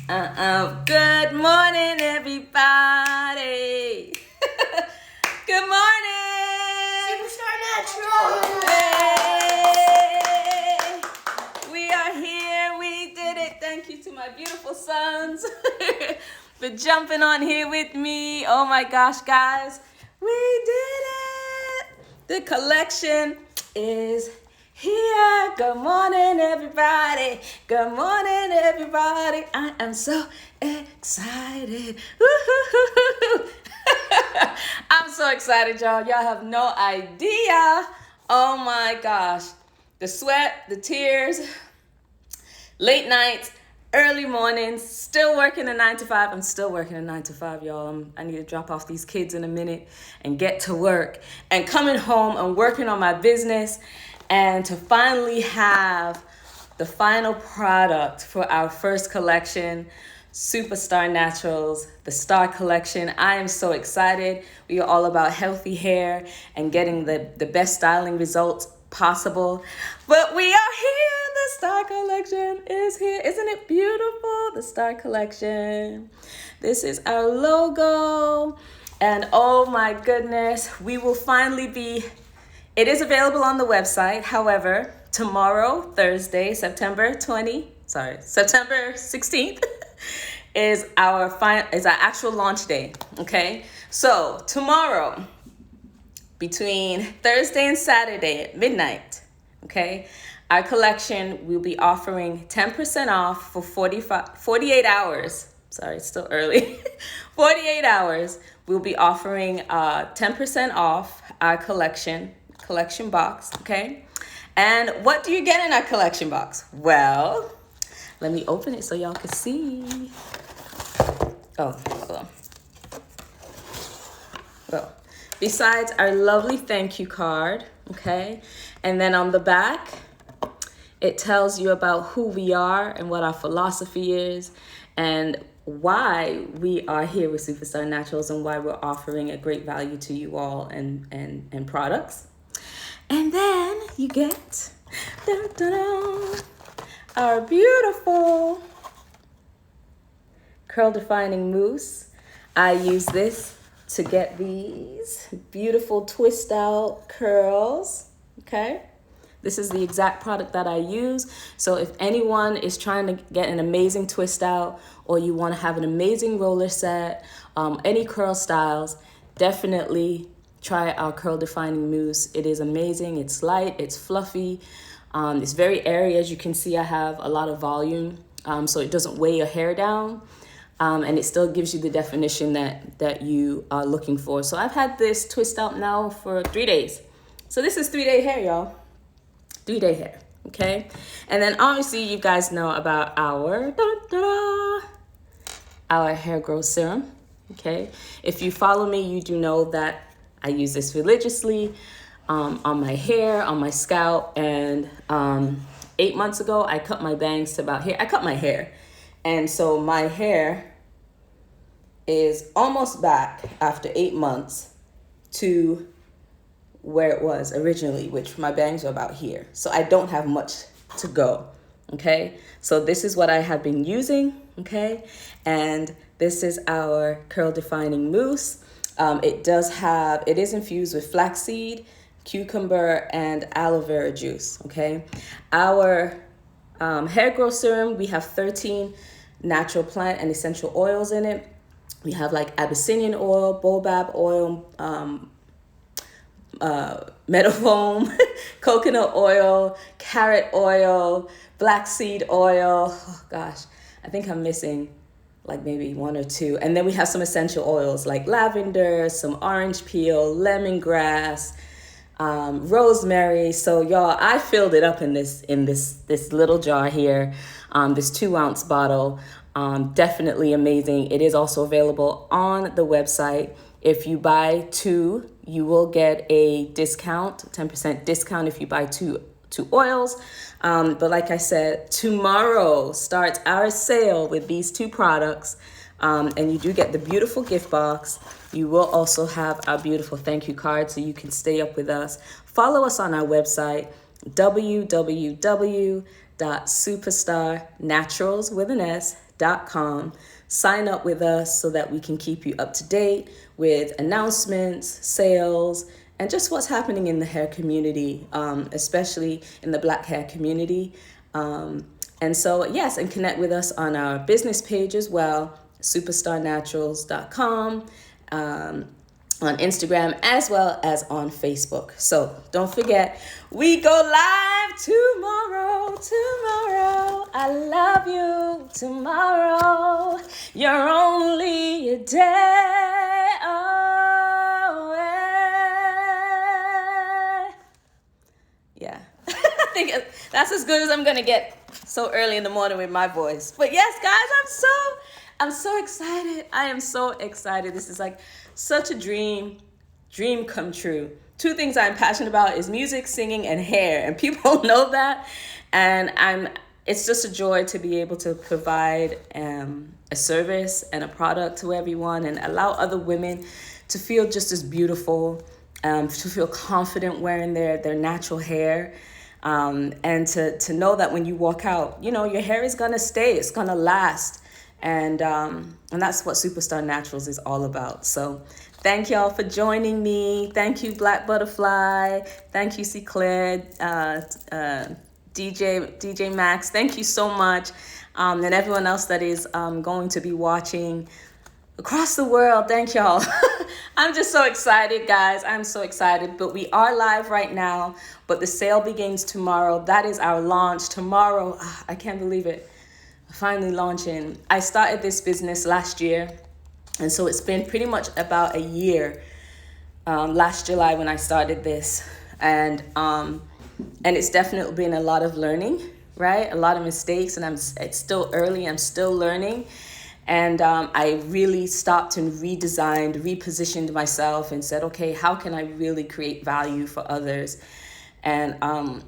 Good morning, everybody. Good morning. Superstar Natural. Hey, we are here. We did it. Thank you to my beautiful sons for jumping on here with me. Oh my gosh, guys, we did it. The collection is here. Good morning, everybody. Good morning, everybody. I am so excited. Woo-hoo-hoo-hoo. I'm so excited, y'all. Y'all have no idea. Oh my gosh. The sweat, the tears, late nights, early mornings, still working a 9 to 5. I'm still working a 9 to 5, y'all. I need to drop off these kids in a minute and get to work. And coming home and working on my business and to finally have the final product for our first collection, Superstar Naturals, the Star Collection. I am so excited. We are all about healthy hair and getting the best styling results possible. But we are here. The Star Collection is here. Isn't it beautiful? The Star Collection. This is our logo. And oh my goodness, we will finally be, it is available on the website. However, tomorrow, Thursday, September 16th, is our actual launch day. Okay, so tomorrow, between Thursday and Saturday at midnight, okay, our collection will be offering 10% off for 48 hours. Sorry, it's still early. 48 hours. We'll be offering 10% off our collection box. Okay, and what do you get in our collection box? Well, let me open it so y'all can see. Oh, hold on. Well, besides our lovely thank you card, okay? And then on the back, it tells you about who we are and what our philosophy is and why we are here with Superstar Naturals and why we're offering a great value to you all and products. And then you get our beautiful Curl Defining Mousse. I use this to get these beautiful twist out curls, okay? This is the exact product that I use. So if anyone is trying to get an amazing twist out or you want to have an amazing roller set, any curl styles, definitely try our Curl Defining Mousse. It is amazing. It's light, it's fluffy. It's very airy. As you can see, I have a lot of volume, so it doesn't weigh your hair down. And it still gives you the definition that you are looking for. So I've had this twist out now for 3 days. So this is 3-day hair, y'all. 3-day hair, okay? And then obviously you guys know about our Hair Growth Serum, okay? If you follow me, you do know that I use this religiously on my hair, on my scalp. And 8 months ago, I cut my bangs to about here. I cut my hair. And so my hair is almost back after 8 months to where it was originally, which my bangs were about here. So I don't have much to go, okay? So this is what I have been using, okay? And this is our Curl Defining Mousse. It is infused with flaxseed, cucumber, and aloe vera juice, okay? Our Hair Growth Serum, we have 13 natural plant and essential oils in it. We have like Abyssinian oil, baobab oil, meadow foam, coconut oil, carrot oil, black seed oil. Oh gosh, I think I'm missing like maybe 1 or 2. And then we have some essential oils like lavender, some orange peel, lemongrass, rosemary. So y'all, I filled it up in this little jar here, this 2-ounce bottle. Definitely amazing. It is also available on the website. If you buy 2, you will get a discount, 10% discount if you buy two oils. But like I said, tomorrow starts our sale with these 2 products. And you do get the beautiful gift box. You will also have our beautiful thank you card so you can stay up with us. Follow us on our website, www www.superstarnaturals.com. Sign up with us so that we can keep you up to date with announcements, sales, and just what's happening in the hair community, especially in the Black hair community. And so, yes, and connect with us on our business page as well, superstarnaturals.com, on Instagram, as well as on Facebook. So don't forget, we go live tomorrow. I love you tomorrow. You're only a day away. Yeah, I think that's as good as I'm gonna get so early in the morning with my voice. But yes, guys, I'm so excited. I am so excited. This is like such a dream come true. Two things I'm passionate about is music, singing, and hair, and people know that. And it's just a joy to be able to provide a service and a product to everyone and allow other women to feel just as beautiful, to feel confident wearing their natural hair. And to know that when you walk out, your hair is gonna stay, it's gonna last. And that's what Superstar Naturals is all about. So thank y'all for joining me. Thank you, Black Butterfly. Thank you, C. Claire, DJ Max. Thank you so much. And everyone else that is going to be watching across the world. Thank y'all. I'm just so excited, guys. I'm so excited. But we are live right now. But the sale begins tomorrow. That is our launch tomorrow. I can't believe it. Finally launching. I started this business last year, and so it's been pretty much about a year. Last July when I started this, and it's definitely been a lot of learning, right? A lot of mistakes, and it's still early. I'm still learning, and I really stopped and repositioned myself, and said, okay, how can I really create value for others? And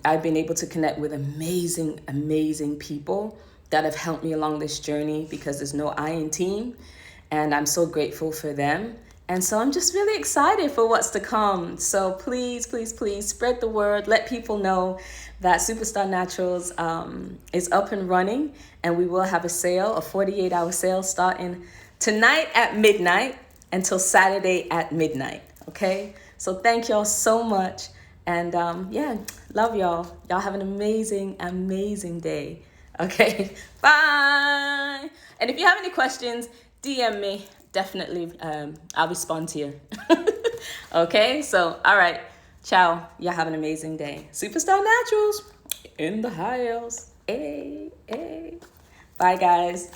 I've been able to connect with amazing people that have helped me along this journey, because there's no I in team, and I'm so grateful for them. And so I'm just really excited for what's to come. So please spread the word. Let people know that Superstar Naturals is up and running, and we will have a sale, a 48-hour sale starting tonight at midnight until Saturday at midnight, okay? So thank y'all so much. And love y'all. Y'all have an amazing day. Okay, bye. And if you have any questions, DM me. Definitely, I'll respond to you. Okay, so, all right. Ciao. Y'all have an amazing day. Superstar Naturals in the house. Hey. Bye, guys.